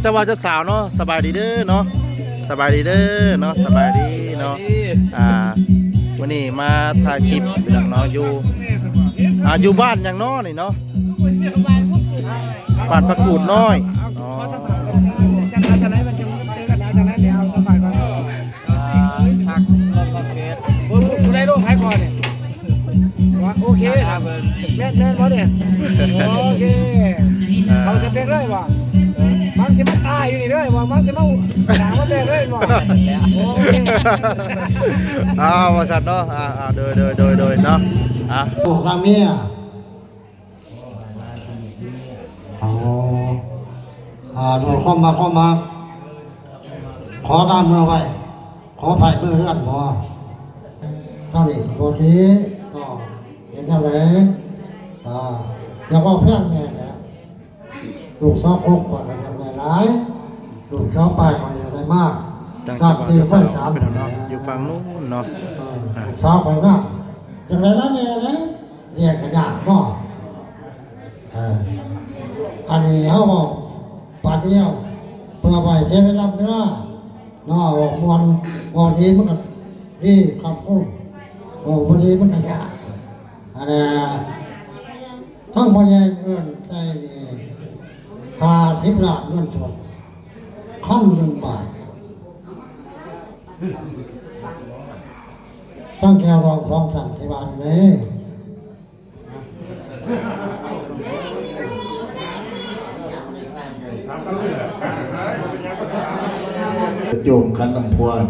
เจ้าว่าเจ้าสาวเนาะสบายดีเด้อเนาะสบายดีเด้อเนาะสบายดีเนาะวันนี้มาถ่ายคลิปพี่น้องเนาะอยู่บ้านอย่างน้อนี่เนาะบ้านพักกูดน้อยจากนั้นมันจะเจอกันจากนั้นเดี๋ยวสบายก่อนพักลงกับเฟสผู้ได้ร่วมใครก่อนเนี่ยโอเคครับแม่นบ่เนี่ยโอเคเขาจะเป็นเลยว่ะมันจะมาตายอยู่นี่เลยว่ะมันจะมาด่ามันได้เลยว่ะโอเคมาสัตว์เนาะโดยเนาะพวกเราเมียโดนเข้ามาขอตามเมื่อไว้ขอภัยเมื่อเลื่อนบ่ท่านเอกโบทีก็เห็นอะไรอย่าว่าเพื่อนเนี่ยนะลูกสาวคบก่อนก็ยังไงร้ายลูกสาวปลายก็ยังไงมากทราบซื้อไฟสามอยู่ฝั่งนู้นเนาะลูกสาวไปนะจังไรนั่นเนี่ยนะเรียกกระยาเนาะอันนี้เขาบอกปาเดียวเพื่อไปเสียเวลาเนาะวันทีมันก็ที่คำพูดวันทีมันก็ยากอันนี้ทั้งพ่อใหญ่เอื้อนใจนี่50 ล้านเงินสด1,000 บาทตั้งแก้วรอง2-3 บาทเลยโยมคันน้ำพวน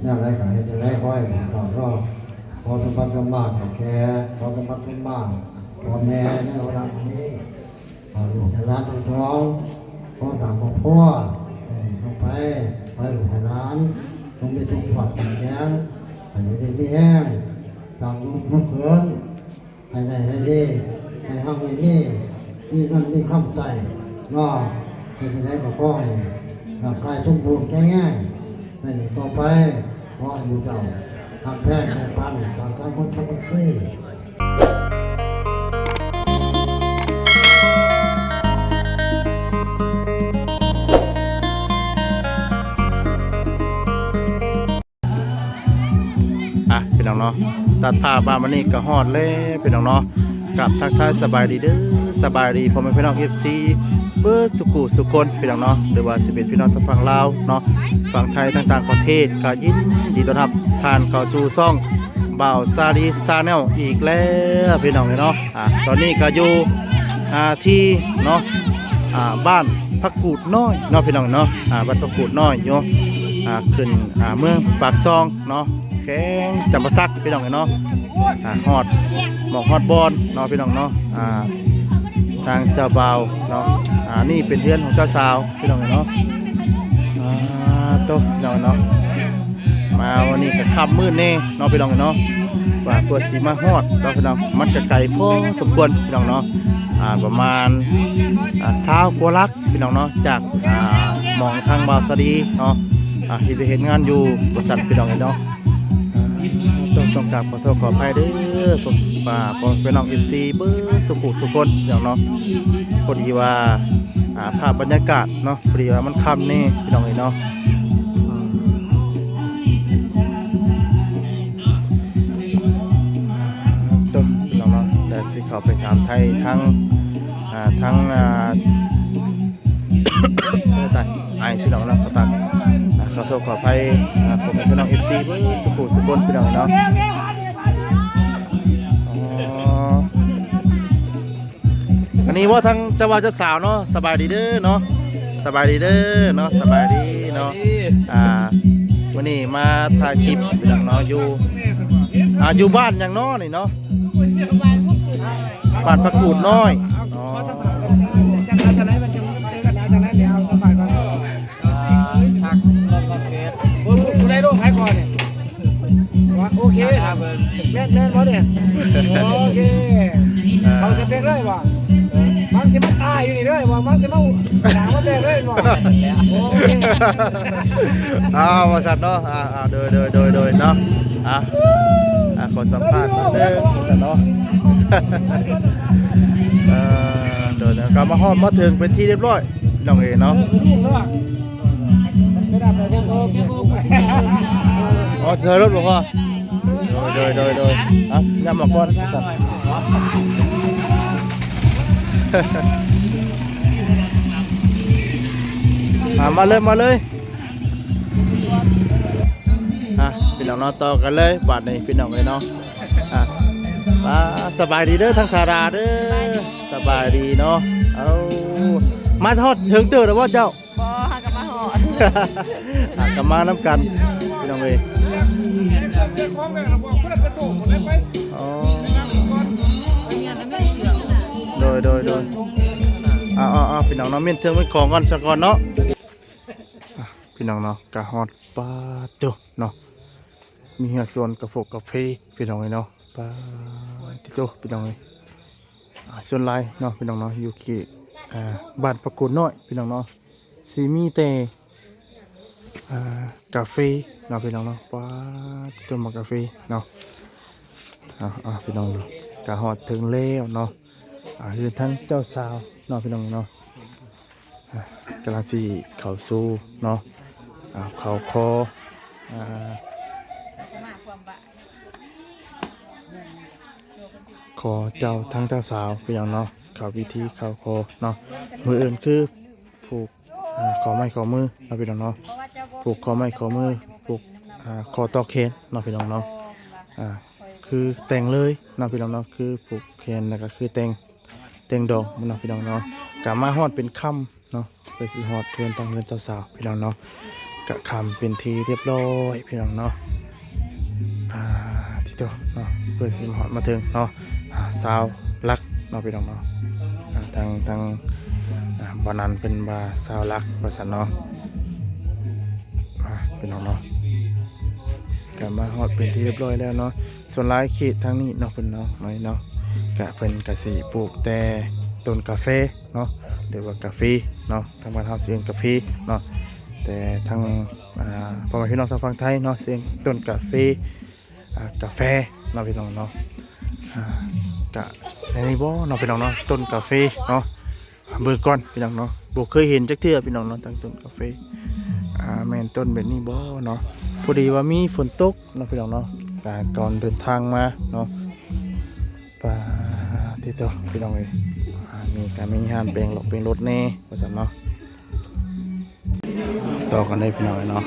เนี่ยอะไรก็จะได้ค่อยผมก็พอสมบัติสมมาตรแค่พอสมบัติสมมาตรพอแม่เนี่ยเราทำนี้ลูกจะร้านท้องพอสามพ่อลงไปลูกให้ร้านต้องมีทุกข์แข็งแรงอยู่ดีไม่แห้งต่างลูกเขินให้ได้ให้ดีให้ห้างให้นี่มีเงินมีคำใส่ก็ให้จะได้กับพ่อให้ร่างกายสมบูรณ์แข็งแรงนั่นนี่ต่อไปพ่ออยู่เจ้าทำแพทย์ในปันสามสามคนทำกันขึ้นพี่น้องเนาะตัดภาพมาวันนี้ก็ฮอดเลยพี่น้องเนาะกับทักทายสบายดีเด้อสบายดีพ่อแม่พี่น้อง FC เบิร์ดสุคนพี่น้องเนาะหรือว่า11พี่น้องทางฝั่งลาวเนาะฝั่งไทยต่างๆประเทศก็ยินดีต้อนรับท่านเข้าสู่ช่องบ่าวซาลีซาแนลอีกแล้วพี่น้องเนาะตอนนี้ก็อยู่ที่เนาะบ้านพักกูดน้อยเนาะพี่น้องเนาะบ้านพักกูดน้อยอยู่ขึ้นเมืองปากซองเนาะแข้งจำปาสักพี่น้องเนาะฮอดหมอกฮอดบอลเนาะพี่น้องเนาะทางเจ้าบ่าวเนาะนี่เป็นเพื่อนของเจ้าสาวพี่น้องเนาะโต๊ะพี่น้องเนาะมาวันนี้ก็ค่ำมืดแน่เนาะพี่น้องเนาะว่าเพื่อสีมาฮอดเนาะพี่น้องมันจะไกลพอสมควรพี่น้องเนาะประมาณ20 กว่าลักพี่น้องเนาะจากมองทางบาสดีเนาะที่ไปเห็นงานอยู่บริษัทพี่น้องเนาะต้องกราบขอโทษขออภัยเด้อผมเป็นน้องFCเบิร์ดสุคนอย่างเนาะพอดีว่าภาพบรรยากาศเนาะพอดีว่ามันค่ำนี่พี่น้องเนาะพี่น้องเนาะแต่สิเขาไปถามไทยทั้งไอพี่น้องเนาะขอโทษขออภัยผมเป็นน้อง FC เบิร์ดสุคนพี่น้องเนาะอันนี้ว่าทั้งเจ้าบ่าวเจ้าสาวเนาะสบายดีเด้อเนาะสบายดีเด้อเนาะสบายดีเนาะวันนี้มาถ่ายคลิปพี่น้องเนาะอยู่บ้านอย่างน้อนี่เนาะบ้านพักกูดน้อยจากนั้นมันจะเจอกันจากนั้นเดี๋ยวสบายก่อนพักลงกับเฟสผู้ได้ร่วมใครก่อนเนี่ยโอเคครับแม่นบ่เนี่ยโอเคเขาจะเป็นเลยว่ะมันจะมาตายอยู่นี่เลยว่ะมันจะมาด่ามันได้เลยว่ะโอเคมาสัตว์เนาะโดยเนาะขอสัมภาษณ์เด้อสัตว์เนาะโดยนะ ก็มาฮอดมาถึงเป็นที่เรียบร้อยน้องเอ๋เนาะ ลูกแล้วอ่ะไม่ได้ไปยังโอ้ยังโอ้ อ๋อเธอรถบ่พ่อโดยอ่ะย่ำมาก่อนสั่นมาเลยพี่น้องเนาะต่อกันเลยบาดนี้พี่น้องเลยเนาะสบายดีเด้อทางสาราเด้อสบายดีเนาะเอามาทอดถึงตื่นแล้วว่าเจ้า บ่หากับมาหอด กลับมาน้ำกันพี่น้องเอ้ยอ๋อโดยพี่น้องเนาะเมียนเทิงเป็นของก่อนสักก่อนเนาะพี่น้องเนาะกะฮอดปลาตุเนาะมีเหือส่วนกระโปกกาแฟพี่น้องเอ้ยเนาะปลาติโตพี่น้องเอ้ยส่วนลายเนาะพี่น้องเนาะอยู่ที่บ้านประกุนน้อยพี่น้องเนาะสีมีแต่กาแฟเนาะพี่น้องเนาะปลาต้นมะกาแฟเนาะพี่น้องเนาะกะฮอดถึงแล้วเนาะคือทั้งเจ้าสาวเนาะพี่น้องเนาะกำลังสิเข้าสู่เนาะเข้าคอขอเจ้าทั้งเจ้าสาวพี่น้องเนาะเข้าพิธีเข้าคอเนาะมืออื่นคือผูกขอไม้ขอมือเนาะพี่น้องเนาะผูกขอไม้ขอมือผูกคอตอกแขนเนาะพี่น้องเนาะคือแต่งเลยเนาะพี่น้องเนาะคือผูกแขนแล้วก็คือแต่งดอกเนาะพี่น้องเนาะกะมาฮอดเป็นค่ำเนาะไปสิฮอดเรือนต้องเรือนเจ้าสาวพี่น้องเนาะกะค่ำเป็นทีเรียบร้อยพี่น้องเนาะที่ตัวเนาะเพื่อสิฮอดมาถึงเนาะสาวรักเนาะพี่น้องเนาะทางบ้านนั้นเป็นบาสาวรักบาสันเนาะพี่น้องเนาะกะมาฮอดเป็นที่เรียบร้อยแล้วเนาะส่วนหลายเขตทางนี้เนาะเป็นเนาะน้อยเนาะกะเป็นกะสีปลูกแต่ต้นกาแฟเนาะหรือว่ากาแฟเนาะทางบ้านเฮาเสียงกาแฟเนาะแต่ทางพ่อแม่พี่น้องทางฝั่งไทยเนาะเสียงต้นกาแฟกาแฟเนาะพี่น้องเนาะกะในนี้บ่เนาะพี่น้องเนาะต้นกาแฟเนาะเบิ่งก่อนพี่น้องเนาะบ่เคยเห็นจักเทื่อพี่น้องเนาะตั้งต้นกาแฟแม่นต้นแบบนี้บ่เนาะพอดีว่ามีฝนตกเนาะพี่น้องเนาะตอนเดินทางมาเนาะปาที่ตัวพี่น้องเอ้ยมีห้ามเปลงหลอกเปลงรถแน่ว่าซั่นเนาะต่อกันได้พี่น้องเนาะ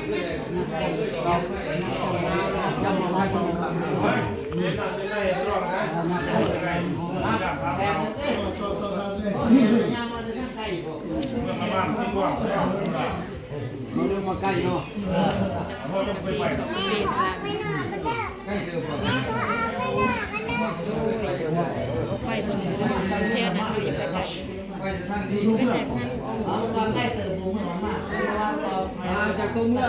มาใกล้เนาะ ไปตรงนี้เลยเที่ยวนั้นดูจะไปไกลไปใส่พันองค์ จากตัวเมือง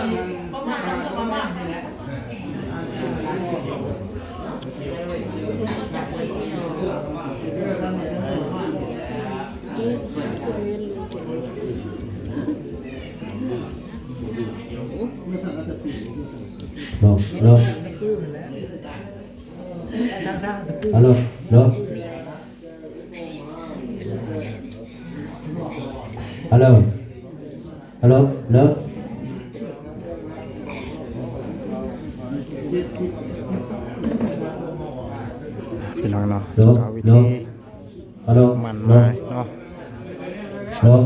Hello. Hello. Hello. Hello. Hello. พี่น้องเนาะ Hello. เข้าวิธี Hello. มันไม้เนาะ Hello.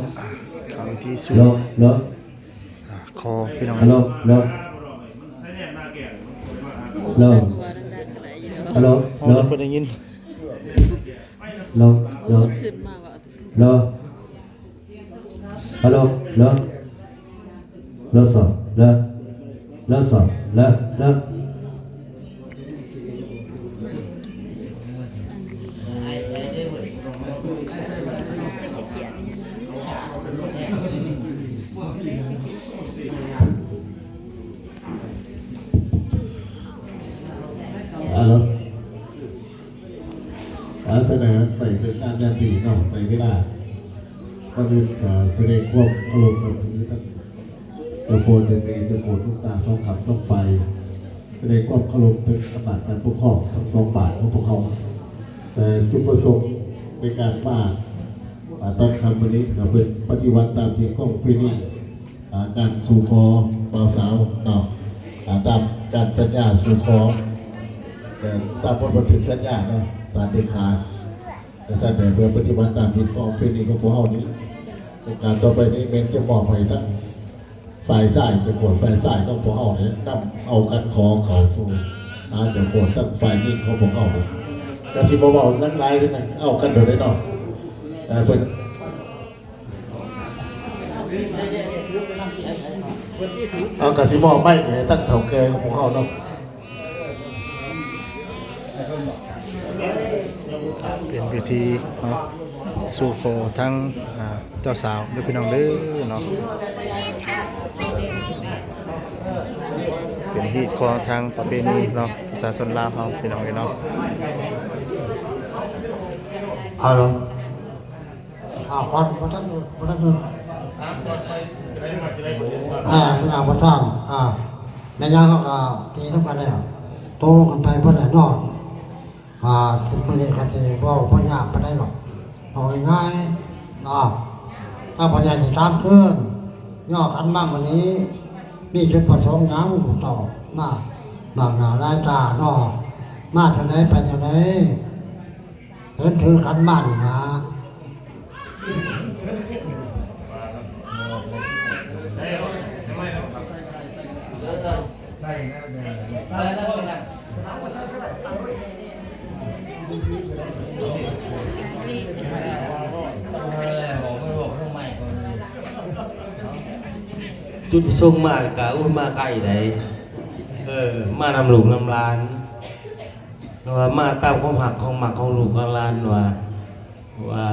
เข้าวิธีสู Hello. Hello. คอพี่น้อง Hello. Hello. Hello. Hello. ห้องนั้นเพิ่นได้ยิน Hello. Hello. ขึ้นมาว่า Hello. Hello. Hello. Hello sir. Hello. Hello sir. Hello. Hello. จะเขียน แล้วแสดงไปเป็นการยันตีเนาะไปไม่ได้ก็มีแสดงควบอารมณ์แบบนี้ตั้งตัวโฟนเป็นเมย์ตัวโฟนลูกตาส่องขับส่องไฟแสดงควบอารมณ์เป็นอำนาจการปกครองทั้งสองบาทของพวกเขาแต่จุดประสงค์ในการมา ตอนทำวันนี้ก็เป็นปฏิวัติตามที่กล้องฟินี่การสู่ขอบ่าวสาวเนาะตามการสัญญาสู่ขอแต่ตามบันทึกสัญญาเนาะตามเด็กขาดแต่ท่านเพื่อปฏิบัติตามที่กล้องฟินี่ของพวกเรานี้โอกาสต่อไปนี้เมนจะมอบให้ทั้งฝ่ายจ่ายจะกดฝ่ายจ่ายต้องพวกเราเนี่ยนำเอากันขอเขาสู่จะกดทั้งฝ่ายนี้ของพวกเราแต่สิบ่าวนั่งไล่ด้วยนะเอากันโดยได้เนาะแต่เป็นเอากระสิบอกไม่เนี่ยตั้งเถ่าแก่ของเขาเนาะ เป็นพิธีเนาะสู่ขอทั้งเจ้าสาวด้วยพี่น้องเด้อเนาะเป็นฮีตขอทางประเพณีเนาะประชาชนลาวเฮาพี่น้องเนาะ เอาเลยพอท่านคือไม่อยากมาสร้างแม่ย่างเขาตีทั้งกันเลยโตกันไปเพื่อนนอกสิบปีนี้กันสิว่าพ่อยากไปได้หรอกเอาง่ายถ้าพ่อยากจะตามขึ้นย่อกันบ้างวันนี้มีจุดประสงค์ยังต่อบางหน้าได้ตาเนาะมาเท่าไหนไปเท่าไหนเห็นถือกันบ้านนี่นะจุดส่งมากกะอุ้ยมาไกลไหนมานำลูกนำลานว่ามาตามความหักของหมักของลูกของลานว่า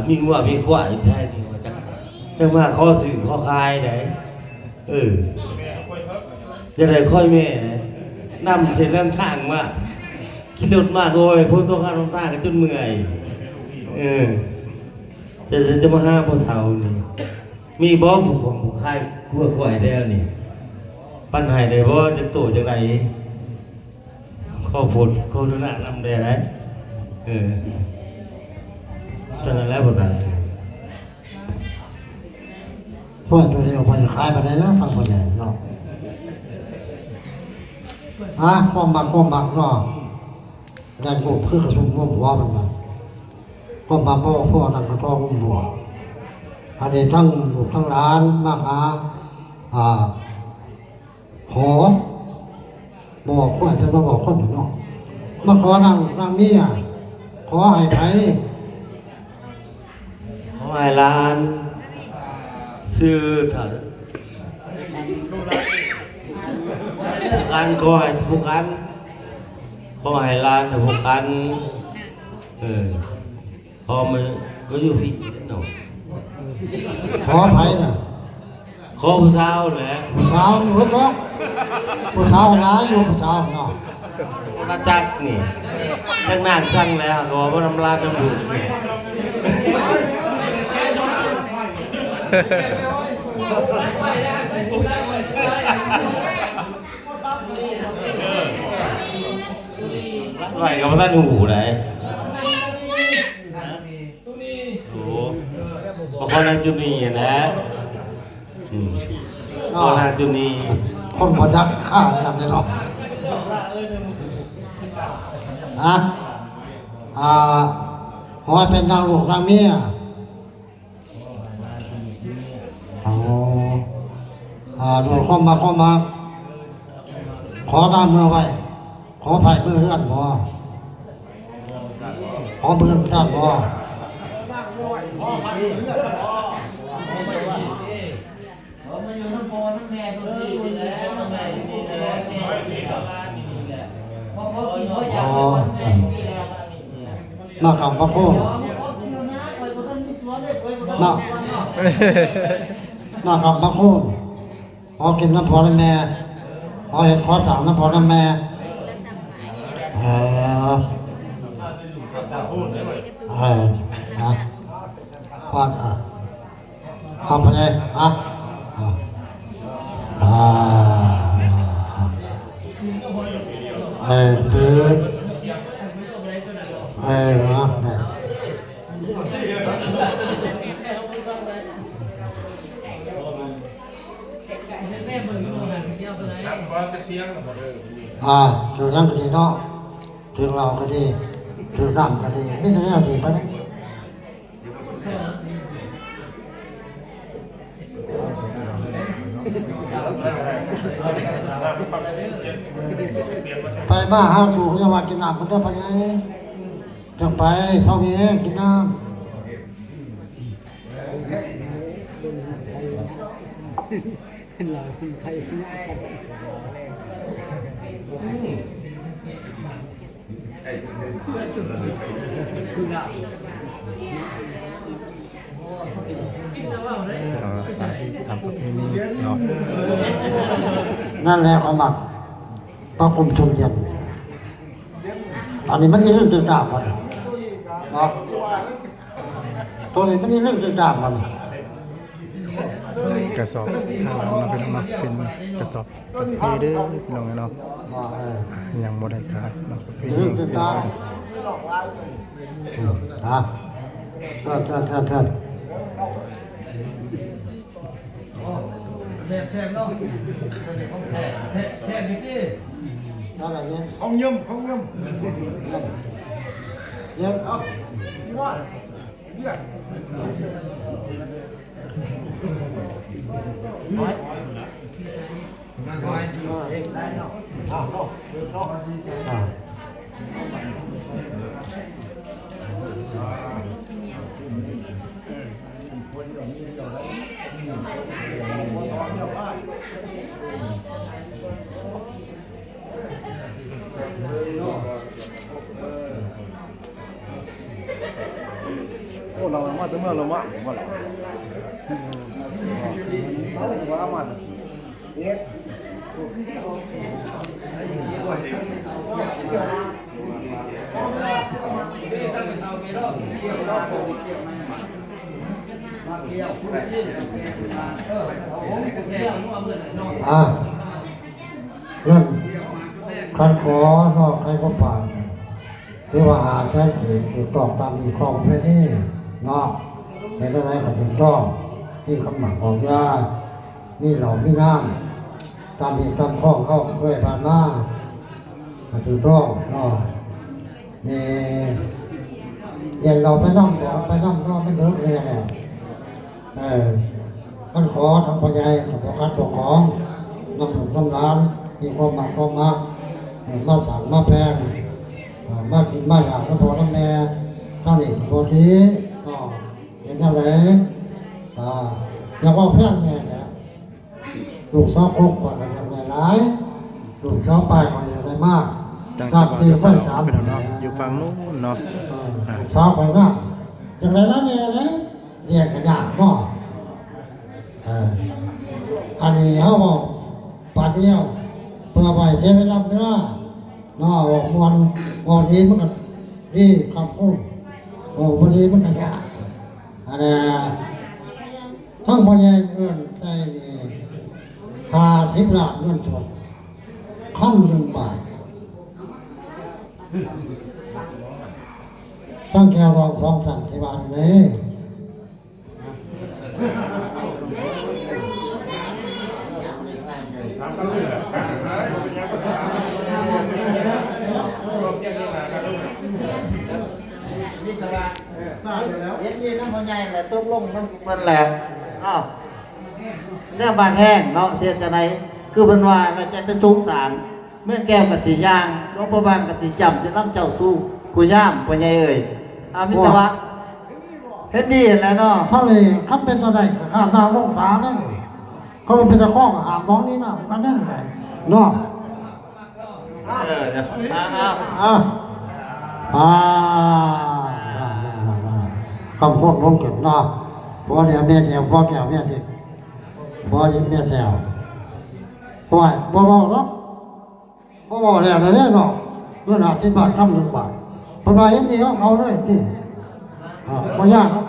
มีงัวมีควายแท้นี่ว่าจังมาข้อสื่อข้อคายไหนจะได้ค่อยแม่ไหนนำเส้นน้ำทางมาขี่รถมาโดยพ้นตัวข้างตรงตากันจนเมื่อยจะมาห้าพ่อเฒ่านี่มีบ่ผมคายขั้วควายแล้วนี่ปัญหาใดบ่จะโตจังไดข้อผลข้อดูหน้านำได้ไหมฉะนั้นแล้วบ่ได้ พวกตัวเดียวพอจะขายไปได้แล้วฟังพอใหญ่เนาะความบักเนาะแรงกูคือกระสุนหัวหัวมันมาความบักพ่อนั่งกระท้องหัวอันนี้ทั้งลูกทั้งร้านมากขอบอกว่าจะมาบอกคนเนาะมาขอนั่งนี่ขอให้ไป ขอให้ร้านซื้อถังกันขอให้ทุกกันขอให้ร้านทุกกันพอมันก็อยู่พี่เนาะ ขอไผ่น่ะ ขอผู้สาวแหละ ผู้สาวรู้เนาะผู้สาวหลายอยู่ผู้สาวเนาะ มาจักนี่จังนานจังแล้วขอมาทำร้านน้ำบุญนี่ไหวกับท่านหูไหนโอ้พอคนนั้นจุนีนะคนนั้นจุนี คนบ่จักข้าจังได้เนาะขอเป็นนางลูกนางเมียโดยความมาขอตามเมื่อไว้ขอไผ่เมื่อเลื่อนบ่ขอเมื่อสั้นบ่มาคำพระโคตรมาคำพระโคตรขอกินน้ำพอน้ำแม่ขอเห็นขอสั่งน้ำพอน้ำแม่พอดทำไปเลยปืนเนี่ย ถือนั่งก็ดีเนาะถือเราก็ดีถือนั่งก็ดีนี่จะแนวดีปะเนี่ยไปมาหาสู่พยาบาลกินน้ำมันได้ปะเนี่ยจังไปเท่านี้กินน้ำทำประเพณีเนาะ นั่นแหละความหมักพระคุมชุมเย็นอันนี้มันนี่เรื่องตื่นตามมันเนาะตัวนี้มันนี่เรื่องตื่นตามมัน กระสอบทางเราเป็นมาเป็นกระสอบประเพณีเด้อพี่น้องเนาะยังบ่ได้ขายเนาะประเพณี เรื่องตื่นตามฮะเถิดนั่นอะไรเนี่ย ห้องยืม เย็น ที่ว่าเนี่ย โอ้เรามาตั้งเมื่อเรามาว่าเรามาเด็กเรื่องคันขอนอกใครก็ป่านหรือว่าหาใช้เขียนถูกต้องตามมีข้อมูลนี่นอกในอะไรก็ถูกต้องนี่คำหมักของยานี่เหล่ามีน้ำตามมีตามข้องเข้าเพื่อผ่านมาถูกต้องนอกนี่เย็นเราไปนั่งนอกไม่เลิกเลยเนี่ยมันขอทำปัญญาของการปกครองนำหนุนนำร้านมีความหมักความมักมาสั่งมาแพงมากินมาอยากก็พอน้ำแม่ข้าวเหนียวโรตีก็อย่างนั้นเลยอยากว่าแพงเนี่ยนะลูกสาวครบกว่าอย่างไรหลายลูกสาวปลายกว่าอย่างไรมาก จัง ทราบ หวัด ชื่อก ระส ไว้ อบ สาม เป็นเนาะอยู่ฝั่งนู้นเนาะ ลูกสาวไปนะอย่างไรนั้นเนี่ยนะเรียกกันยากเนาะอันนี้เขาบอกปาเดียวเพื่อไปเสียเวลาเนาะบอกมวนบอกทีมันก็ดีคำพูดบอกพอดีมันก็ยากอันนี้ทั้งพ่อใหญ่เอื้อนใจนี่50 ล้านเงินสด1,000 บาทตั้งแค่รอง2 3 4 บาทเลยนี่ตลาดทราบอยู่แล้วเย็นๆน้ำพอใหญ่แหละตกลงน้ำมันแหละอ้าวเนี่ยบางแห้งเนาะเสียจะไหนคือเป็นว่าเราจะเป็นสงสารเมื่อแก้วกับสียางน้องประบางกับสีจำจะน้ำเจ้าสู้คุยย่ามพอใหญ่เอ่ยมิตรวะเฮ็ดดีแล้วเนาะ เขาเลยเขาเป็นตัวใดข้ามดาวลงสาเนี่ยเขาเป็นตะข้องหามน้องนี่นะกันนั่นไงเนาะคำพูดผมเก็บเนาะพอเดี๋ยวแม่เดี๋ยวพ่อแก้วแม่เด็กพ่อยิ้มแม่แซวโอ้ยบ่บอกหรอกบ่บอกแล้วเนี่ยเนาะเงิน50 บาทคำ1 บาทพอมาเห็นดีเขาเลยที่บ่ยากครับ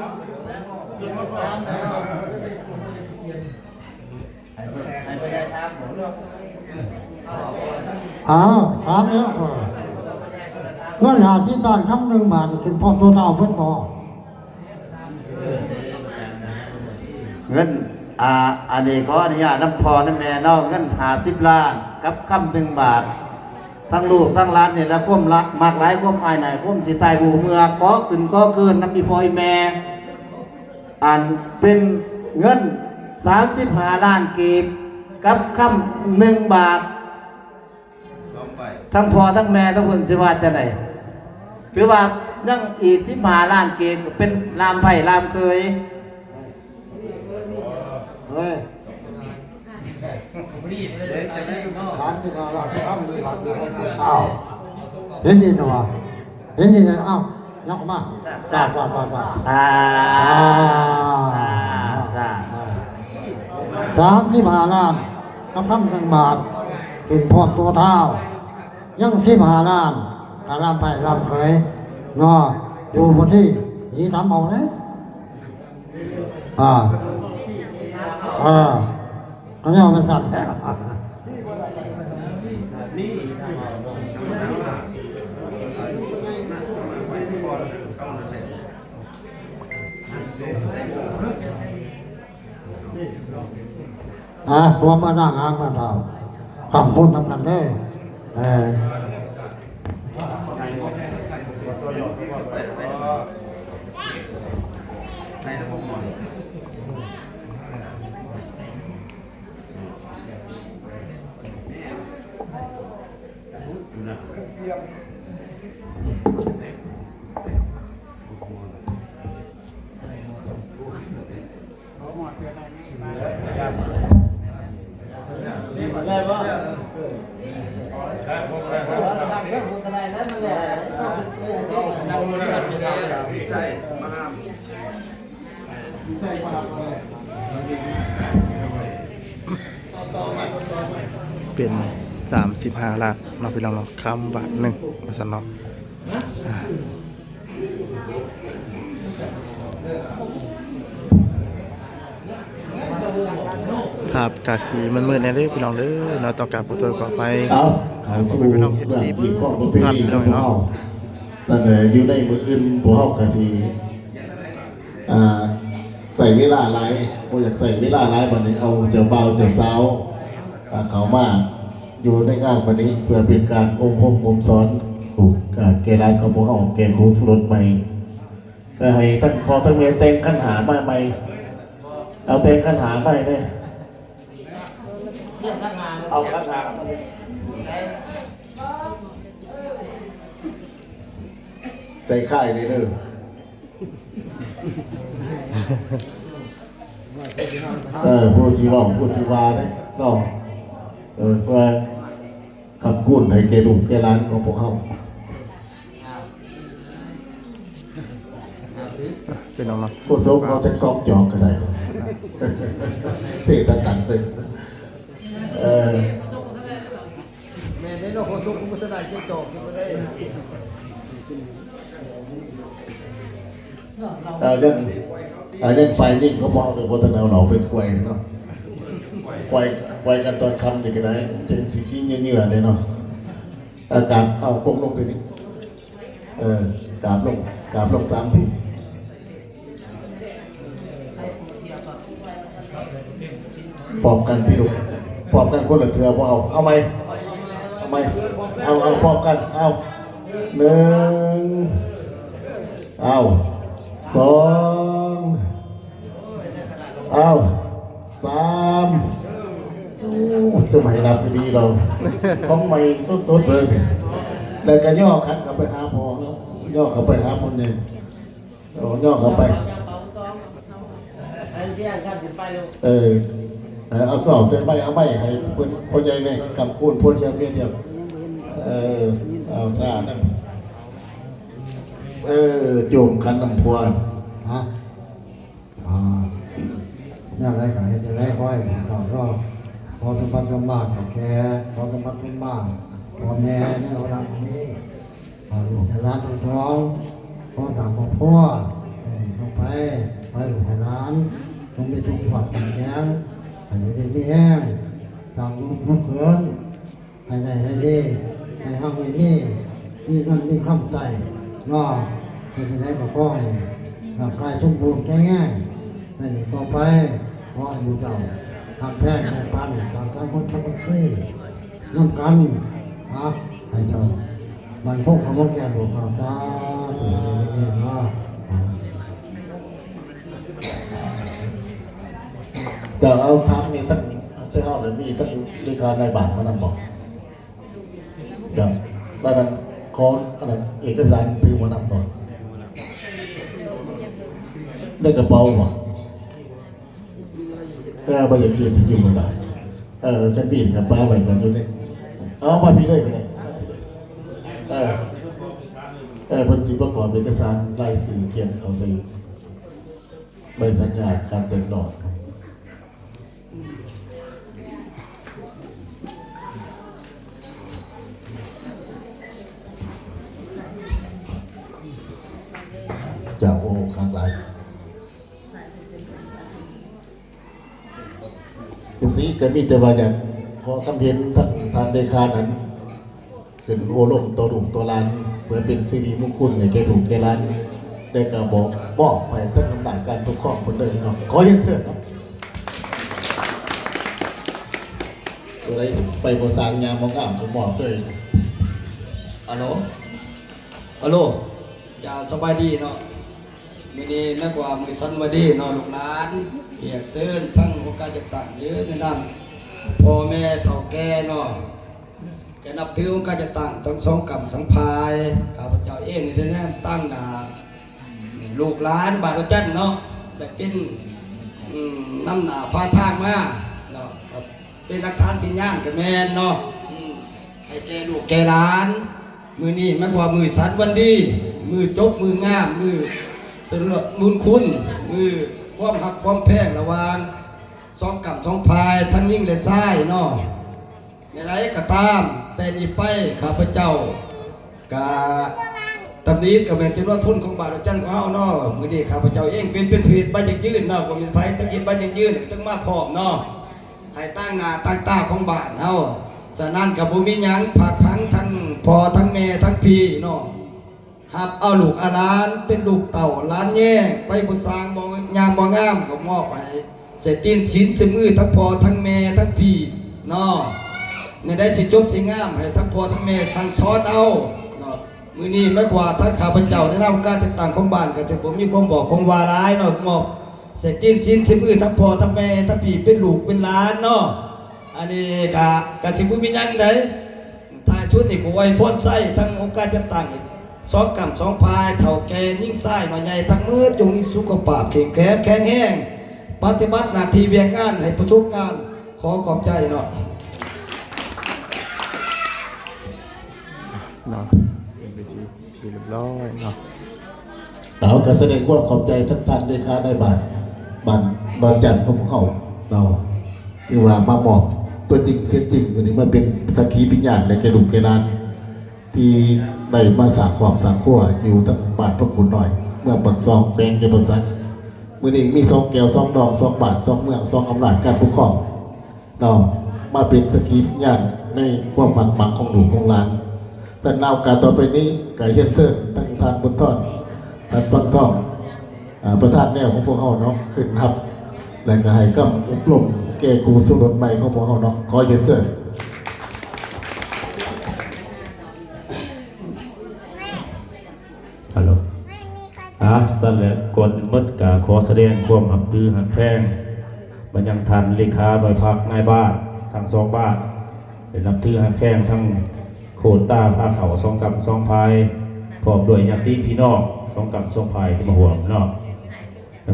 ถามแล้วเงิน50 บาทคำ1 บาทเป็นพ่อตัวเท่าเพิ่นบ่ เงิน อันนี้ขออนุญาตน้ำพอน้ำแม่น้องเงิน50 ล้านกับคำ1 บาททั้งลูกทั้งหลานนี่และความรักมากหลายความอายหน่ายความสิตายบูเมือขอขึ้นขอเกินน้ำอีพ่ออีแม่อันเป็นเงิน35 ล้านกีบกับคำ1 บาททั้งพ่อทั้งแม่ทั้งคนสิว่าจะไหนถือว่ายังอีก15 ล้านกีบเป็นลามไผ่ลามเคย เฮ้ยร้านที่มาเราต้องมีหลักฐานอ้าวเห็นดีนะวะเห็นดีนะอ้าวยักมาซา35 ล้านกับคำ1 บาทเป็นพร้อมตัวเท้ายัง15 ล้านลำไปลำเคยงออยู่บนที่ยีทำเอาเนี่ยเขาเนี่ยมันสั่นแท้รวมมานั่งอ้างมาเท่าคำพูดทำกันได้เป็น35 ล้านเนาะพี่น้องเนาะคำบาท1มาสั่นเนาะภาพกาสีมันมืดแน่เลยพี่น้องเด้อเนาะต้องการผู้ตัวก่อไป เอาสู่เรื่องอีกข้อประเพณีของเราเสนออยู่ในมืออื่นพวกเขากะสีใส่เวลาหลายผมอยากใส่เวลาหลายวันนี้เอาเจ้าเบาเจ้าสาวเขามาอยู่ในงานวันนี้เพื่อเป็นการอมสอนถูกแก่ร้านของพวกเขาแก่ครูทุรนใหม่ก็ให้ท่านพอทั้งเมียเต็งขันหามาใหม่เอาเต็งขันหาใหม่เนี่ยเอาขันหาใจค่ายนี่เด้อผู้สีบอกผู้สีวาเนี่ยต้องเพื่อขับกุ้นให้แกลูกแกร้านของพวกเขา พี่น้องเนาะ ผู้สูงเขาจะซ้อมจอกก็ได้เสียตักันตึงแม่ในโลกของทุกข์มุสลิมจะจบไม่ได้ยังไฟยิ่งเขาบอกเลยว่าตะนาวเราเป็นควายเนาะควายกันตอนคำอย่างไรจะสีเงี้ยๆเลยเนาะอากาศเอาก้มลงทีนี้กราบลง3 ทีปอบกันที่ลูกปอบกันคนละเถื่อพอเอาไหมเอาปอบกันเอา1เอา2เอา3จะไม่นับดีเราของใหม่สดๆเลยแล้วก็ย่อขันกลับไปหาพอย่อเข้าไปหาคนหนึ่งย่อเข้าไปเอาก็เส้นใบเอาใบให้พ่อใหญ่เนี่ยกับคูณพ่นเดียวเอาซ่านั่นจุ่มคันน้ำพวนนี่อะไรกันจะได้ค่อยผมก็พอเป็นพักกำมาแถวแค่พอเป็นพักกำมาพอแม่เนี่ยเราทำนี้พอลูกจะร้านตรงท้องพอสั่งของพ่อลงไปลูกให้ร้านต้องไปทุกข์หวัดแย้งให้อยู่ดีไม่แห้งต่างลูกเขินให้ได้ให้ดีให้ห้างให้นี่มีเงินมีคำใส่ก็ให้จะได้กับพ่อให้ร่างกายสมบูรณ์แข็งแรงนั่นนี่ต่อไป ขอให้หมู่เจ้าหักแพงแม่ปันสามชั้นคนทั้งประเทศน้ำกันให้เจ้ามันพกขโมยแก่หลวงพ่อจ้าตัวเองว่า จะเอาทำนี่ตั้งเท่าหรือนี่ตั้งในการในบ้านมันนำบอกจะได้นั้นขออะไรเอกสารถือมานำต่อได้กระเป๋าบ่ไปอย่างยืนที่ยืมมันได้กันบีนกับป้าไปกันอยู่นี่เอามาพี่เลยไปเลยเพิ่นสิประกอบเอกสารรายชื่อเขียนเขาใส่ใบสัญญาการเต็มดอกจากโอ้ข้างหลายสีก็มีแต่ว่าอย่างขอคำเห็นทานเดคานั้นขึ้นโอลมตัวดุตัวลานเพื่อเป็นสิริมงคลในแก่ถูกแก่ร้านได้กระบอกไปทั้งน้ำหนักการปกครองคนเลยเนาะขอเห็นเสื้อครับตัวไรไปบนสางยามมองอ่างผมบอกด้วย ฮัลโหลฮัลโหลจะสบายดีเนาะมื้อนี้แม่กว่ามือสันวัดีเนาะลูกหลานเรียกเชิญทั้งโอกาสจะตั้งเยอะในนั้นพ่อแม่เฒ่าแก่เนาะแกนับถือโอกาสจะตั้งทั้งสองกรรมสังพายข้าพเจ้าเองนี่ได้แน่ตั้งหน้าลูกหลานบาดจันเนาะได้เป็นน้ำหน้าพาทางมาเนาะครับเป็นหลักฐานพิญญาณกับแม่นเนาะให้แกลูกแกหลานมือนี้แม้ว่ามือสันวันดีมือจบมืองามมือสรุปบุญคุณมือความหักความแพงระหว่างสองกำสองพายทั้งยิ่งและซ้ายเนาะในไรก็ตามแต่นี้ไปข้าพเจ้ากะตำนี้กับแม่จำนวนทุนของบาทจันทร์ของเฮาเนาะมือนี้ข้าพเจ้าเองเป็นผิดบ้านยังยืนเนาะก็เป็นไผตั้งยินบ้านยังยืนตั้งมาพร้อมเนาะให้ตั้งหน้าตั้งตาของบ้านเฮาฉะนั้นกับบุมีหยังผักพังทั้งพ่อทั้งแม่ทั้งพี่เนาะหับเอาลูกอาหลานเป็นลูกเต่าล้านแย่ไปบุษางบ่งามบ่งามก็มอบให้เสร็จตีนชิ้นเสมือทั้งพ่อทั้งแม่ทั้งพี่เนาะในได้สิจบสิงามให้ทั้งพ่อทั้งแม่สั่งสอนเอาเนาะมื้อนี้ไม่กว่าถ้าข้าพเจ้าได้รับการต่างของบ้านก็จะผมมีความบอกของวาร้ายเนาะมอบเสร็จตีนชิ้นเสมือทั้งพ่อทั้งแม่ทั้งพี่เป็นลูกเป็นหลานเนาะอันนี้กะสิบุมีหยังไดถ้าชุดนี่ก็ไว้พ้นไส้ทั้งองค์การจะตั้งสองกำสองพายเท่าแก่ยิ่งไส้หน่อยใหญ่ทั้งมือจงมีสุขภาพแข็งแห้งปฏิบัติหน้าที่เวียงงานให้ประสบการณ์ขอขอบใจเนาะ เนาะเป็นพิธีที่เรียบร้อยเนาะ เราก็แสดงความขอบใจทั้งท่านด้วยค่ะในบ้านจันทร์ของพวกเขาเราที่ว่ามามอบตัวจริงเสียจริงวันนี้มาเป็นสักขีปิญญาณในแกดุกแกนานที่ได้มาสร้างความสร้างขั้วอยู่ทั้งบ้านพระคุณหน่อยเมืองปักซองแดงเกบซันมื่อนี้มี2 แก้ว 2 ดอง 2 บาท 2 เมือง 2 อำนาจการปกครองเรามาเป็นสักขีปิญญาณในความหมักของหลวงของหลานแต่นาวการต่อไปนี้ก็เชิญเชิญทั้งทานบุญทอดท่านปังทองประธานแนวของพวกเขาเนาะขึ้นครับและก็ให้กับอบรมแก่ครูสุรนใหม่ของพวกเขาเนาะขอเชิญเชิญ ฮัลโหลสั่นแหละก่อนมดกาขอแสดงความหักคือหักแพงบรรยังทันเลขาหน่วยพักนายบ้านทั้ง2 บ้านได้รับถือหักแพงทั้งโคตาผ้าเขา2 กำ 2 พายพร้อมด้วยญาติพี่น้อง2 กำ 2 พายที่มาห่วงเนาะ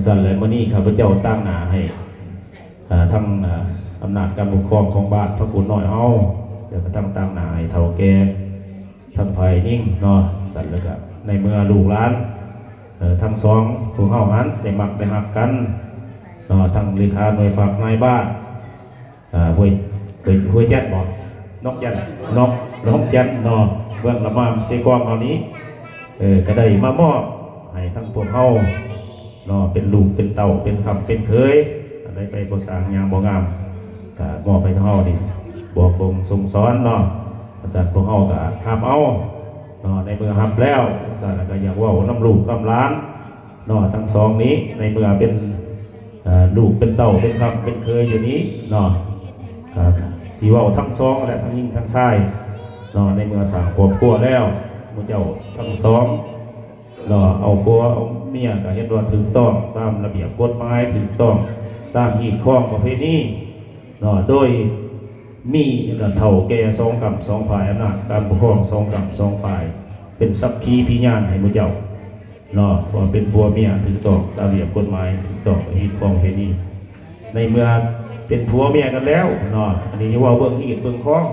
สั่นแหละมื้อนี้ข้าพเจ้าตั้งหน้าให้ทั้งอำนาจการปกครองของบ้านพระกุฎน้อยเฮาเดี๋ยวก็ตั้งหน้าให้เฒ่าแก่ทั้งภายนิ่งเนาะสั่นแล้วก็ในเมื่อลูกหลานทั้ง2พวกเฮานั้นได้มักได้ฮักกันเนาะทั้งเลขาหน่วยฝากนายบ้านห้วยจัดบ่นกจันนกจันเนาะเบื้องละมามเสกองเหล่านี้ก็ได้มามอบให้ทั้งพวกเฮาเนาะเป็นลูกเป็นเต่าเป็นคำเป็นเคยอะไรไปบ่สร้างยางบ่งามก็มอบให้ทั้งเฮาดิบอกบ่งส่งสอนเนาะอาจารย์พวกเฮาก็รับเอาในเมื่อหับแล้วอาจารย์ก็อยากว่าน้ำลูกน้ำล้านทั้ง2นี้ในเมื่อเป็น ลูกเป็นเต่าเป็นคำเป็นเคยอยู่นี้เนาะสีว่าทั้งสองและทั้งยิ่งทั้งชายเนาะในเมื่อสั่งครอบครัวแล้วมุเจ้าทั้งสองเนาะเอาผัวเอาเมียก็เห็นว่าถูกต้องตามระเบียบกฎหมายถูกต้องตามหีดข้องประเพณีเนาะโดยมีเท่าแก่สองกับสองฝ่ายอำนาจการปกครองสองกับสองฝ่ายเป็นสักขีพยานให้มุเจ้าเนาะว่าเป็นผัวเมียถูกต้องตามระเบียบกฎหมายถูกต้องหีดข้องประเพณีในเมื่อเป็นผัวเมียกันแล้วเนาะอันนี้ว่าเบื้องหีดเบื้องข้อง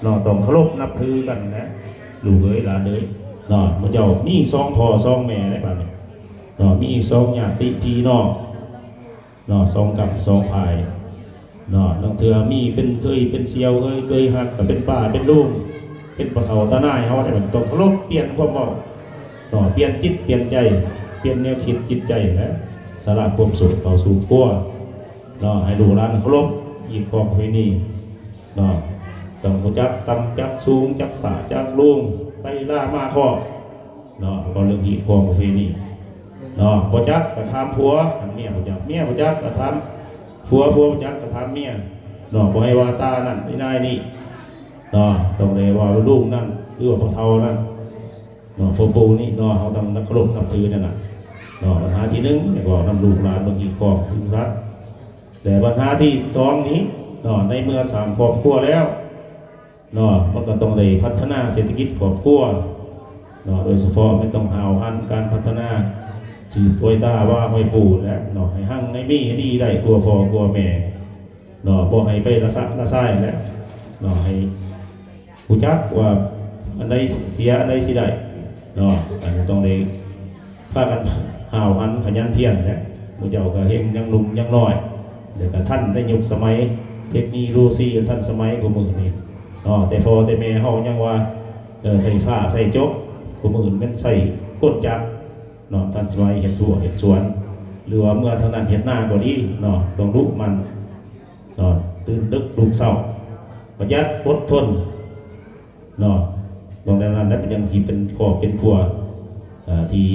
เนาะต้องเคารพนับถือกันนะลูกเอ้ยหลานเอ้ยเนาะมุเจ้ามีสองพ่อสองแม่ได้ป่ะเนี่ยเนาะมีสองญาติพี่น้องเนาะสองกับสองฝ่ายเนาะบางเทื่อมีเป็นเคยเป็นเซียวเคยหักกับเป็นป้าเป็นลูกเป็นปะเขาตาหน้าเขาได้แบบต้องเคารพเปลี่ยนความบอกเนาะเปลี่ยนจิตเปลี่ยนใจเปลี่ยนแนวคิดจิตใจนะสละความสุขเข้าสู่กั้วเนาะให้ดูร้านเคารพอีกกองเพนีเนาะต้องรู้จักต่ำจักสูงจักป่าจักลุงไปล่ามาข้อเนาะก็เรื่องอีกกองเพนีเนาะบ่จักกระทำผัวเมียบ่จักเมียบ่จักกระทำผัวบ่จักกระทำเมียเนาะบ่ให้ว่าตานั่นนายนี่เนาะต้องเลยว่าลูกนั่นหรือว่าพ่อเฒ่านั่นเนาะพ่อปู่นี่เนาะเขาต้องนับเคารพนับถือนั่นน่ะเนาะปัญหาที่หนึ่งเนี่ยก็นำลูกหลานบางทีของถึงซัดแต่ปัญหาที่สองนี้เนาะในเมื่อสามครอบครัวแล้วเนาะมันก็ต้องเลยพัฒนาเศรษฐกิจครอบครัวเนาะโดยเฉพาะไม่ต้องห่าวหันการพัฒนาสืบโวยตาว่าไม่ปู่แล้วเนาะให้หั่งให้มีให้ดีได้กลัวพ่อกลัวแม่เนาะบ่ให้ไปละซักละไส้แล้วเนาะให้ผู้จักว่าอันใดเสียอันใดสิได้เนาะอันนี้ต้องเลยพากันห่าวหันขยันเพียรนะผู้เจ้าก็เฮงยังหนุ่มยังน้อยเดี๋ยวก็ท่านได้ยุคสมัยเทคโนโลยีท่านสมัยกูมือนี่เนาะแต่พอแต่แม่เฮายังว่าใส่ผ้าใส่จกกูมือมันใส่ก้นจักเนาะท่านสมัยเห็ดทั่วเห็ดสวนหรือว่าเมื่อทางนั้นเห็ดหน้าก็ดีเนาะต้องลุกมันเนาะตื่นดึกลุกเศร้าประหยัดอดทนเนาะตรงนั้นนั้นเป็นยังสีเป็นครอบเป็นครัวที่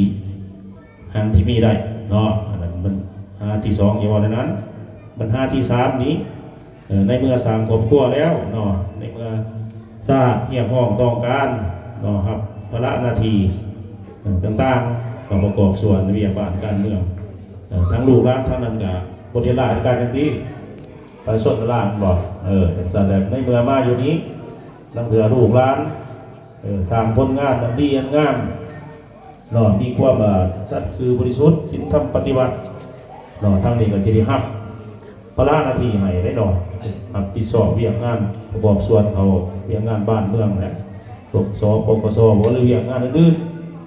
หางที่มีได้เนาะอันนั้นมันหาที่สองอย่างว่านั้นมันหาที่สามนี้ในเมื่อสามครอบครัวแล้วเนาะในเมื่อทราบเหี่ยห้องต้องการเนาะครับภาระหน้าที่ต่างๆก็ประกอบส่วนในวิทยาบาลการเมืองทั้งลูกหลานทั้งนั้นกับบทเรียนหลายการอย่างที่ไปสดล้านบอกจังสันแบบในเมื่อมาอยู่นี้ลังเถื่อลูกหลานสร้างผลงานดีงามเนาะมีความสัตย์ซื่อบริสุทธิ์ศีลธรรมปฏิบัติเนาะทั้งนี้ก็จะได้รับภาระหน้าที่ให้ได้เนาะรับผิดชอบเวียกงานประกอบส่วนเขาเวียกงานบ้านเมืองแหละปกสปกสหรือเวียกงานอื่น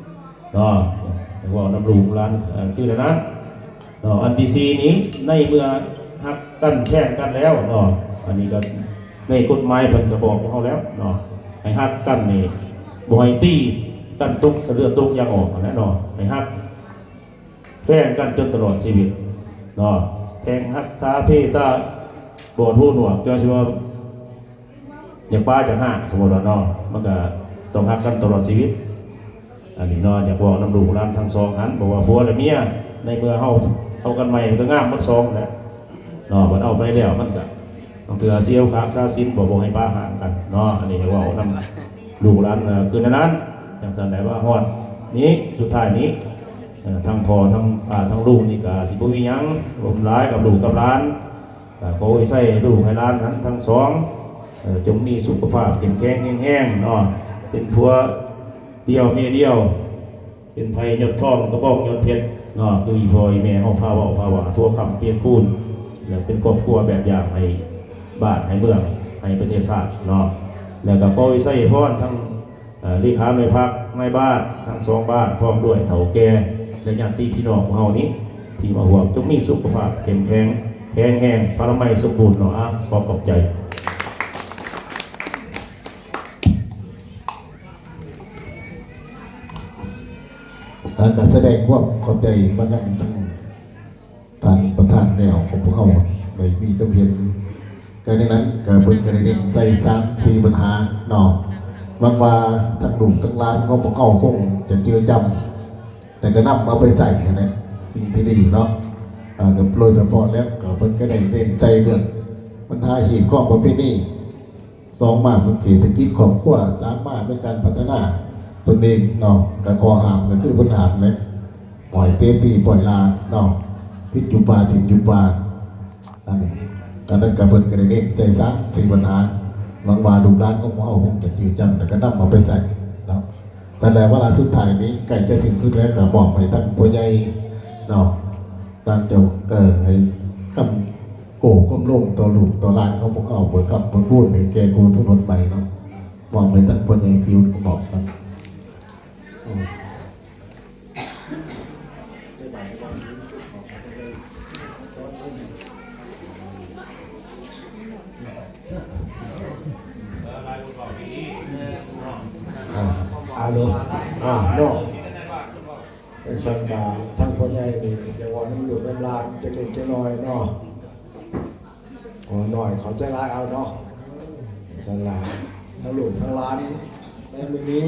ๆเนาะว่าน้ำลูกหลานคือนั้นเนาะอันที่สี่นี้ในเมื่อหักกันแข่งกันแล้วเนาะอันนี้ก็ในกฎหมายเพิ่นก็บอกเขาแล้วเนาะให้หักกันนี่บ่ให้ตีกันตุกกระเดือตุกยังออกนะเนาะให้หักแข่งกันจนตลอดชีวิตเนาะแข่งหักขาเพตาบอดหูหนวกจนว่าอย่างป้าจะหักสมมติว่าเนาะมันก็ต้องหักกันตลอดชีวิตอันนี้เนาะอยากบอกน้ำลูกหลานทั้งสองนั้นบอกว่าผัวและเมียในเมื่อเอากันใหม่มันก็งามมันสองแหละเนาะมันเอาไปแล้วมันก็ต้องเถื่อเสียวขาซาซินบอกให้ป้าห่างกันเนาะอันนี้ว่าน้ำลูกหลานคือนั้นอย่างสันไหนว่าฮอดนี้สุดท้ายนี้ทั้งพ่อทั้งทั้งลูกนี่ก็สิบุญยังรวมร้ายกับลูกกับหลานขอให้ใส่ลูกให้หลานนั้นทั้งสองจงมีสุขภาพเข้มแข็งแห้งๆเนาะเป็นผัวเดียวเมียเดียวเป็นไผ่ยศทองกระบอกยศเพชรเนาะคืออีพ่ออีแม่ห้องภาวะทั่วคำเพียรคูณเป็นครอบครัวแบบอย่างให้บ้านให้เมืองให้ประเทศชาติเนาะแล้วก็ขอให้ใส่พรทั้งเลขาในพักในบ้านทั้งสองบ้านพร้อมด้วยเฒ่าแก่และญาติพี่น้องของเฮานี้ที่มาห่วงจงมีสุขภาพเข้มแข็งแข็งแรงพลามัยสมบูรณ์เนาะขอบใจการแสดงความขอบใจมานั่งทั้งท่านประธานแนวของพวกเขาเลยมีก็เพียงการนั้นการบริการเด่นใจ3-4ปัญหาเนาะบางว่าทั้งหนุ่มทั้งร้านก็พวกเขาคงจะเจือจำแต่ก็นำเอาไปใส่นะสิ่งที่ดีเนาะ กับโดยเฉพาะแล้วก็เพิ่นก็ได้เน้นใจเรื่องปัญหาหีบข้องประเภทนี้สองมาเป็นเศรษฐกิจครอบครัวสามารถในการพัฒนาตนเองเนาะกับคอหามก็คือปัญหาเลยปล่อยเตตีปล่อยลาเนาะพิษอยู่ป่าถิ่นอยู่ป่าอันนี้การนั้นกับเพิ่นก็ได้เน้นใจซักสี่ปัญหาบางวาลูกหลานของพ่อคงจะจืดจำแต่ก็นำมาไปใส่เนาะแต่แล้วเวลาสุดท้ายนี้ใกล้จะสิ้นสุดแล้วก็บอกไปตั้งผู้ใหญ่เนาะตั้งเจ้าให้คำโก้ก้มลงต่อลูกต่อหลานเขาพวกเอาเปิดคำเปิดพูดในแกกูทุกรถไปเนาะบอกไปตั้งผู้ใหญ่พิวก็บอกกันเนาะเป็นสังกาทั้งพ่อใหญ่นี่เดี๋ยวว่าน้ำหลุดน้ำลานจะเล็กจะน้อยเนาะขอหน่อยเขาจะร้ายเอาเนาะสังลาทั้งหลุดทั้งร้านในมือนี้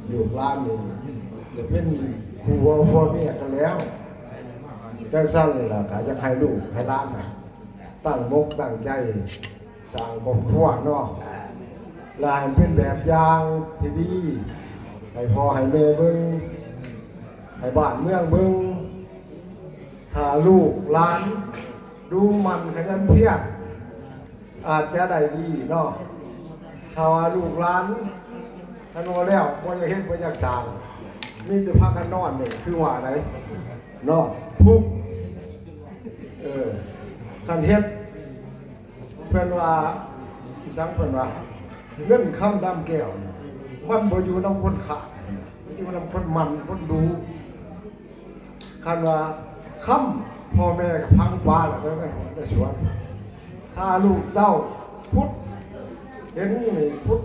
อยู่ร้านนี่จะเป็นครูพ่อเมียกันแล้วแจ้งสั้นเลยล่ะกาจะให้ลูกให้ร้านนะตั้งมกตั้งใจสร้างครอบครัวเนาะลายเป็นแบบอย่างที่ดีให้พ่อให้แม่เบิ่งให้บ้านเมืองเบิ่งหาลูกหลานดูมันขยันเพียรอาจจะได้ดีเนาะถ้าว่าลูกหลานท่านว่าแล้วบ่อยากเฮ็ดบ่อยากสร้างมีแต่พากันนอนนี่คือว่าไหนเนาะทุกคันเฮ็ดเพิ่นว่าอีสังเพิ่นว่าเงินคำดำแก้วมันบ่อยู่นำคนขาอยู่นำคนมันคนดูคันว่าคำพ่อแม่กับพังบ้านแล้วได้สวนถ้าลูกเต้าพุทธเห็นนี่พุทธ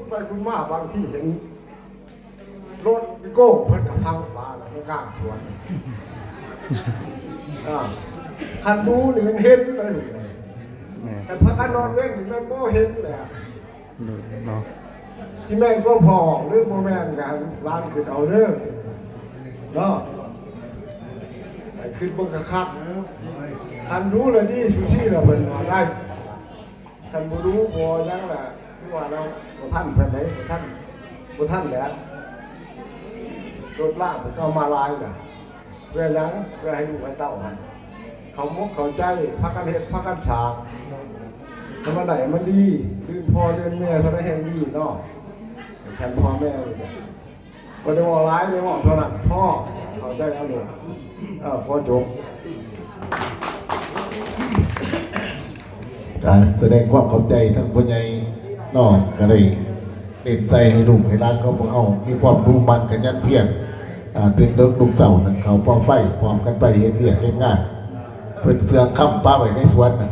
ไปคุณมาบางที่เห็นรถวิโก้เพิ่นกับพังบ้านแล้วก็กล้าสวนคันดูนี่มันเห็นเลยแต่พระกันนอนเว้นนี่มันบ่เห็นเลยเนาะที่แม่นก็พอหรือโมแม่นกันร้านคือเอาเรื่องเนาะไอ้คือเบิ่งกระคักคันรู้เลยที่ซูซี่เราเป็นได้คันบ่รู้พอยังแหละคือว่าเราบ่ท่านเพิ่นไหนบ่ท่านแหละรถล่างก็มาลายน่ะเพื่อยังเพื่อให้ลูกให้เต้าให้เขามกเข้าใจพักกันเฮ็ดพักกันสร้างถ้ามันไหนมันดีลืมพ่อลืมแม่เขาได้แห่งดีเนาะฉันพ่อแม่เลยวันนี้ว่าร้ายเลยว่าเท่านั้นพ่อเขาได้แล้วเลยพ่อจบการแสดงความเข้าใจทั้งผู้ใหญ่นอกก็ได้เต็มใจให้ลูกให้ร้านเขาพวกเอามีความรู้มันขยันเพียรตื่นเลิกลูกเสาหนึ่งเขาป้อไฟพร้อมกันไปเห็นเรียกเห็นงานเพิ่นเสืองค้ำป้าไว้ในสวนน่ะ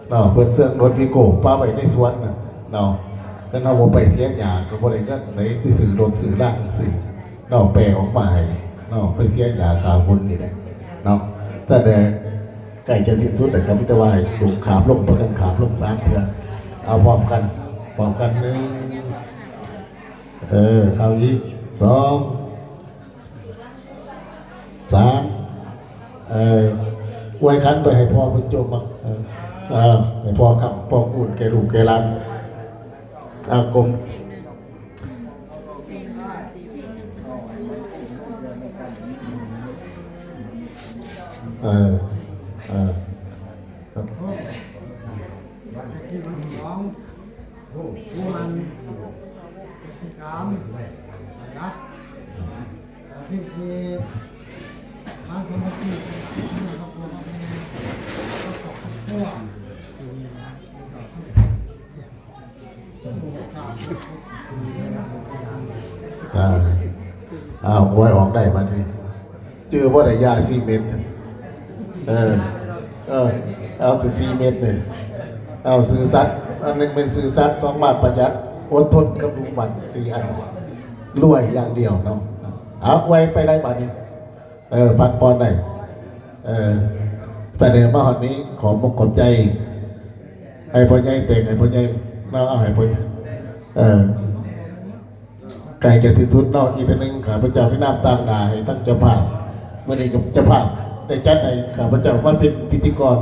เนาะเพิ่นเสืองรถวิโก้ป้าไว้ในสวนน่ะเนาะก็เอาไปเสียหยาก็บ่ได้ก็ไหนที่สื่อรถสื่อล่างสื่อเนาะแปลออกมาให้เนาะไปเสียหยาขาวคนนี่แหละเนาะแต่ไก่จะสิ้นสุดแต่ครับพิจารณาลูกขามลงประกันขามลง3เทื่อเอาพร้อมกัน1เอาอีก2 3อวยคันไปให้พ่อเพิ่นจบมาให้พ่อคำพ่อพูดแกลูกแกหลานอากงที่มัน2ผู้มันที่3นะครับที่4มันคนที่เขาพวกไว้ออกได้มาดิเจอว่าได้ยาซีเมนต์เอาถึง4 เมตรเลยเอาสื่อสัตว์อันนึงเป็นสื่อสัตว์2 บาทประหยัดอดทนกับลุงบัน4 อันรวยอย่างเดียวเนาะเอาไว้ไปได้บาทนี้พักปอนได้แต่เดิมมาหอดนี้ขอมกขอบใจให้พ่อใหญ่เต่งให้พ่อใหญ่เนาะเอาให้พ่อไก่จะที่สุดเนาะอีกทีนึงข้าพเจ้าพี่น้ำตามนาให้ตั้งเจ้าภาพเมื่อนี้กับเจ้าภาพ ได้จัดให้ข้าพเจ้ามาเป็นพิธีกร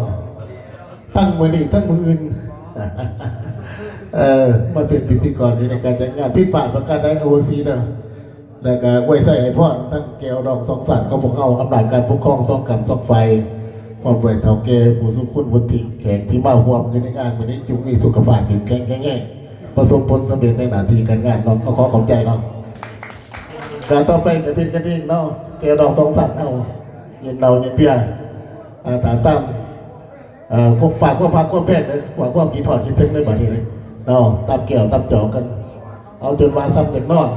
ทั้งมื้อนี้ทั้งมื้ออื่น มาเป็นพิธีกรในการจัดงานผิดพลาดประการใดโอซีเด้อแล้วก็ไว้ใส่ให้พ่อทั้งแก้วดอกสองสันก็พวกเอาอำนาจการปกครองสองกรรมสองไฟความเปิดเท่าแก่ผู้สุขุนวุฒิแขกที่มาร่วมในงานวันนี้จุงมีสุขภาพแข็งแรงประสบผลสำเร็จในหน้าที่การงานน้องขอขอบใจเนาะการต่อไปก็เป็นกันเองเนาะแก้วดอกสองสันเอาเย็นเราเย็นเบียร์ตาตั้มฝากความพักความแพทย์เลยฝากความคิดถอดคิดซึ้งในบัดนี้เลยเนาะตามแก้วตามจอกันเอาจนมาซ้ำเด็กนอน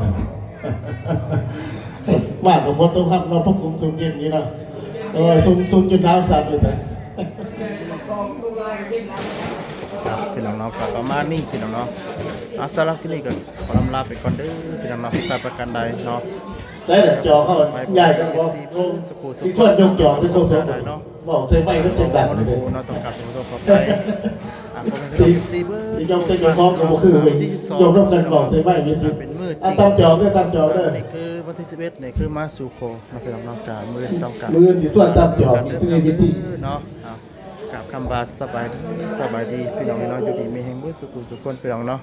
มากกว่าคนต้องครับเราพกคุมสูงเย็นนี้เนาะสูงจนดาวสั่นเลยแต่ พี่น้องเนาะก็ประมาณนี้พี่น้องเนาะสำหรับที่นี่ก็ขอลำลาไปก่อนเด้อพี่น้องเนาะที่ประกันใดเนาะ ได้แต่จอเขาใหญ่กันบอกที่ส่วนยกจอที่เขาเสียบอกเสียไปก็เจ็บดังเลย เนาะต้องกลับตัวขอบใจซีเบอร์ ที่ยกจะยกของก็บอกคือยกร่วมกันบอกเสียไปมีที เป็นมืด ตามจอด้วยตามจอด้วย นี่คือวันที่11นี่คือมาสู่โคนะพี่น้องเนาะกะมืดต้องกลับ มือที่ส่วนตามจอมีที่ในวิธี เนาะกับคำบาสบายดีพี่น้องเนาะอยู่ดีมีแห่งบุญสุขสุขคนพี่น้องเนาะ